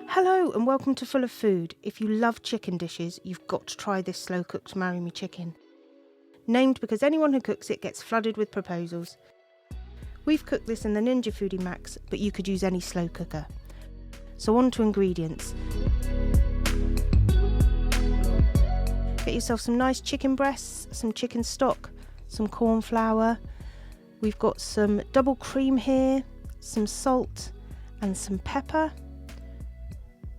Hello and welcome to Full of Food. If you love chicken dishes, you've got to try this slow cooked Marry Me chicken. Named because anyone who cooks it gets flooded with proposals. We've cooked this in the ninjafoodi Max, but you could use any slow cooker. So on to ingredients. Get yourself some nice chicken breasts, some chicken stock, some corn flour. We've got some double cream here, some salt and some pepper.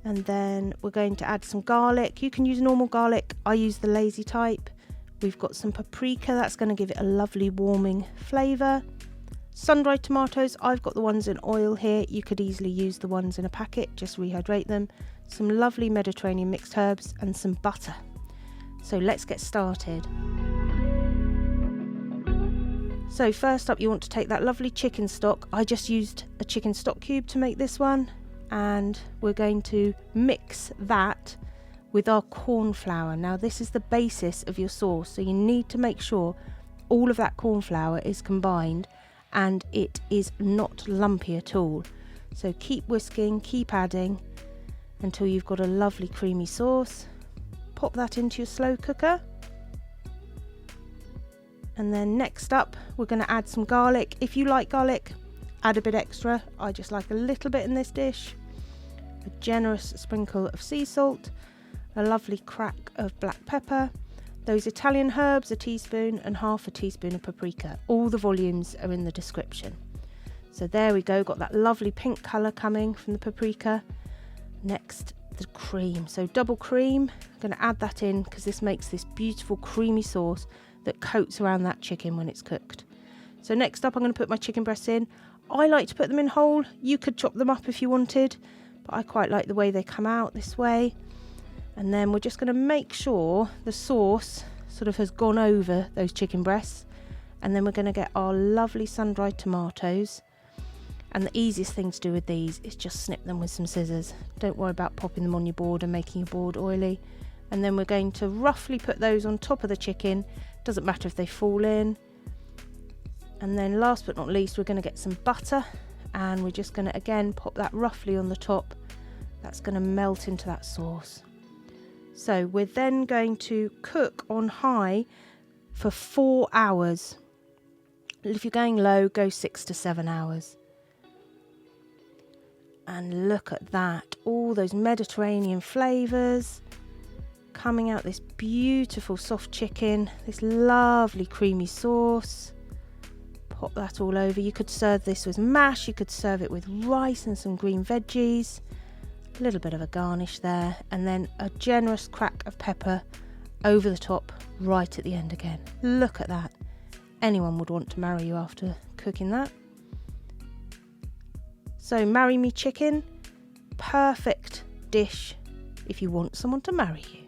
And then we're going to add some garlic. You can use normal garlic, I use the lazy type. We've got some paprika, that's going to give it a lovely warming flavour. Sun-dried tomatoes, I've got the ones in oil here. You could easily use the ones in a packet, just rehydrate them. Some lovely Mediterranean mixed herbs and some butter. So let's get started. So first up, you want to take that lovely chicken stock. I just used a chicken stock cube to make this one. And we're going to mix that with our corn flour. Now this is the basis of your sauce, so you need to make sure all of that corn flour is combined and it is not lumpy at all. So keep whisking, keep adding until you've got a lovely creamy sauce. Pop that into your slow cooker. And then next up, we're going to add some garlic. If you like garlic, add a bit extra. I just like a little bit in this dish. A generous sprinkle of sea salt, a lovely crack of black pepper, those Italian herbs, a teaspoon, and half a teaspoon of paprika. All the volumes are in the description. So there we go, got that lovely pink colour coming from the paprika. Next, the cream. So double cream, I'm going to add that in because this makes this beautiful creamy sauce that coats around that chicken when it's cooked. So next up, I'm going to put my chicken breasts in. I like to put them in whole. You could chop them up if you wanted, but I quite like the way they come out this way. And then we're just going to make sure the sauce sort of has gone over those chicken breasts. And then we're going to get our lovely sun-dried tomatoes. And the easiest thing to do with these is just snip them with some scissors. Don't worry about popping them on your board and making your board oily. And then we're going to roughly put those on top of the chicken. Doesn't matter if they fall in. And then last but not least, we're going to get some butter. And we're just going to again pop that roughly on the top. That's going to melt into that sauce. So we're then going to cook on high for 4 hours. If you're going low, go 6 to 7 hours. And look at that, all those Mediterranean flavours coming out, this beautiful soft chicken, this lovely creamy sauce. Pop that all over. You could serve this with mash, you could serve it with rice and some green veggies. A little bit of a garnish there, and then a generous crack of pepper over the top right at the end again. Look at that. Anyone would want to marry you after cooking that. So Marry Me chicken, perfect dish if you want someone to marry you.